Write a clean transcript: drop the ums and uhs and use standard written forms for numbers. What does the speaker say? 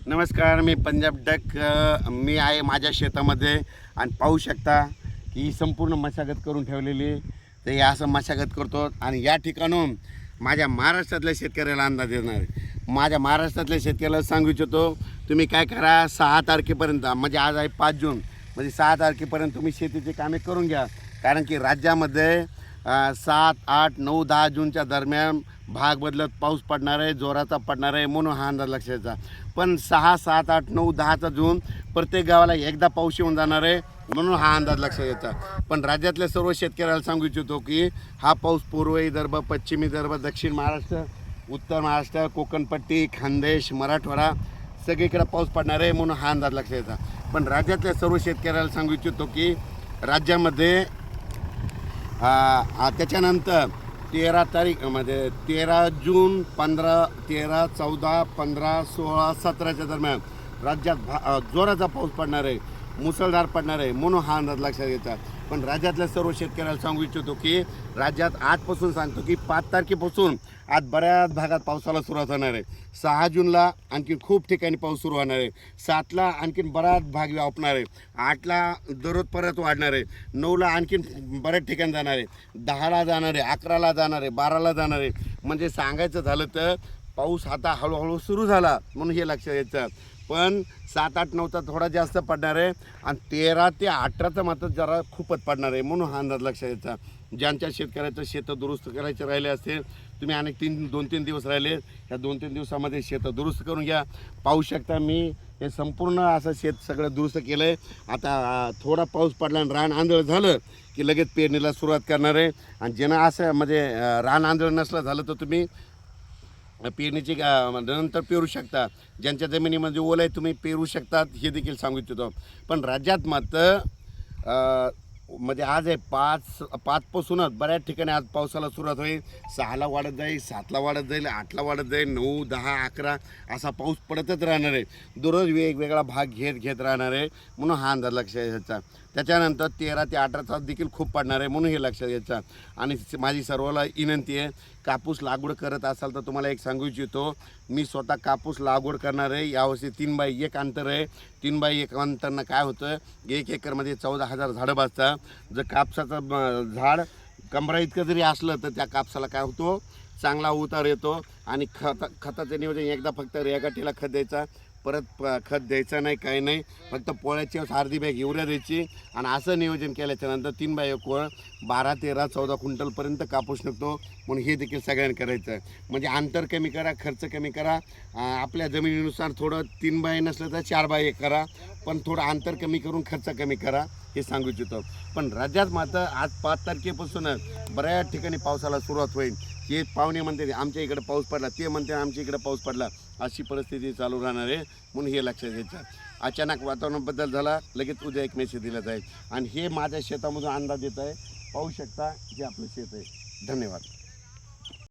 नमस्कार, मी पंजाब डक मी आहे माझ्या शेतामध्ये आणि पाहू शकता की ही संपूर्ण मशागत करून ठेवलेली आहे. तर हे असं मशागत करतो आणि या ठिकाणून माझ्या महाराष्ट्रातल्या शेतकऱ्याला अंदाज देणार आहे. माझ्या महाराष्ट्रातल्या शेतकऱ्याला सांगू इच्छितो, तुम्ही काय करा, 6 तारखेपर्यंत म्हणजे आज आहे 5 जून, म्हणजे 6 तारखेपर्यंत तुम्ही शेतीची कामे करून घ्या. कारण की राज्यामध्ये 7, 8, 9, 10 जूनच्या दरम्यान भाग बदलत पाऊस पडणार आहे, जोराचा पडणार आहे, म्हणून हा अंदाज लक्षाचा. पण 6, 7, 8, 9, 10चा जून प्रत्येक गावाला एकदा पाऊस येऊन जाणार आहे, म्हणून हा अंदाज लक्षात घ्यायचा. पण राज्यातल्या सर्व शेतकऱ्याला सांगू इच्छितो की हा पाऊस पूर्व विदर्भ, पश्चिम विदर्भ, दक्षिण महाराष्ट्र, उत्तर महाराष्ट्र, कोकणपट्टी, खानदेश, मराठवाडा सगळीकडे पाऊस पडणार आहे, म्हणून हा अंदाज लक्षात घ्यायचा. पण राज्यातल्या सर्व शेतकऱ्याला सांगू इच्छितो की राज्यामध्ये त्याच्यानंतर 13 तारीखमध्ये 13 जून, 15, 13, 14, 15, 16, 17च्या दरम्यान राज्यात जोराचा पाऊस पडणार आहे, मुसळधार पडणार आहे, म्हणून हा अंदाज लक्षात घ्यायचा. पण राज्यातल्या सर्व शेतकऱ्याला सांगू इच्छितो की राज्यात आजपासून सांगतो की 5 तारखेपासून आज बऱ्याच भागात पावसाला सुरुवात होणार आहे. 6 जूनला आणखी खूप ठिकाणी पाऊस सुरू होणार आहे. 7ला आणखीन बराच भाग व्यापणार आहे. 8ला दररोज परत वाढणार आहे. 9ला आणखीन बऱ्याच ठिकाणी जाणार आहे. 10ला जाणार आहे, 11ला जाणार आहे, 12ला जाणार आहे. म्हणजे सांगायचं झालं तर पाऊस आता हळूहळू सुरू झाला, म्हणून हे लक्षात घ्यायचं. पण 7, 8, 9चा थोडा जास्त पडणार आहे आणि 13 ते 18चा मात्र जरा खूपच पडणार आहे, म्हणून हा अंदाज लक्षात घ्यायचा. ज्यांच्या शेतकऱ्याचं शेतं दुरुस्त करायचे राहिले असतील, तुम्ही अनेक 2-3 दिवस राहिले, या 2-3 दिवसामध्ये शेतं दुरुस्त करून घ्या. पाहू शकता मी हे संपूर्ण असं शेत सगळं दुरुस्त केलं आहे. आता थोडा पाऊस पडला आणि रान आंधळ झालं की लगेच पेरणीला सुरुवात करणार आहे. आणि ज्यांना असं म्हणजे रान आंधळ नसलं झालं तर तुम्ही पेरणीची नंतर पेरू शकता. ज्यांच्या जमिनीमध्ये ओल आहे तुम्ही पेरू शकतात, हे देखील सांगू इच्छितो. पण राज्यात मात्र म्हणजे आज आहे 5 पासूनच बऱ्याच ठिकाणी आज पावसाला सुरुवात होईल. 6ला वाढत जाईल, 7ला वाढत जाईल, 8ला वाढत जाईल, 9, 10, 11 असा पाऊस पडतच राहणार आहे. दररोज वेगवेगळा भाग घेत राहणार आहे, म्हणून हा अंदाज लक्षात घ्यायचा. त्याच्यानंतर 13 ते 18चा देखील खूप पडणार आहे, म्हणून हे लक्षात घ्यायचं. आणि माझी सर्वाला विनंती आहे, कापूस लागवड करत असाल तर तुम्हाला एक सांगू इच्छितो, मी स्वतः कापूस लागवड करणार आहे. यावर्षी 3x1 अंतर आहे. 3x1 अंतरनं काय होतं, 1 एकरमध्ये 14,000 झाडं बसतात. जर कापसाचं झाड कमरा इतकं जरी असलं तर त्या कापसाला काय होतो, चांगला उतार येतो. आणि खताचं नियोजन एकदा फक्त रेगाटीला खत द्यायचा, परत खत द्यायचं नाही, काही नाही, फक्त पोळ्याची अर्धी बॅग युरिया द्यायची. आणि असं नियोजन केल्याच्यानंतर 3x1 12, 13, 14 क्विंटलपर्यंत कापूस निघतो, म्हणून हे देखील सगळ्यांनी करायचं आहे. म्हणजे अंतर कमी करा, खर्च कमी करा. आपल्या जमिनीनुसार थोडं 3x नसलं तर 4x1 करा, पण थोडं अंतर कमी करून खर्च कमी करा, हे सांगू इच्छितो. पण राज्यात मात्र आज 5 तारखेपासूनच बऱ्याच ठिकाणी पावसाला सुरुवात होईल. हे पाहुणे म्हणते आमच्या इकडे पाऊस पडला, ते म्हणते आमच्या इकडे पाऊस पडला, अशी परिस्थिती चालू राहणार आहे, म्हणून हे लक्षात घ्यायचं. अचानक वातावरण बदल झाला, लगेच उद्या एक मेसेज दिला जाईल. आणि हे माझ्या शेतामधून अंदाज येत आहे, पाहू शकता, हे आपलं शेत आहे. धन्यवाद.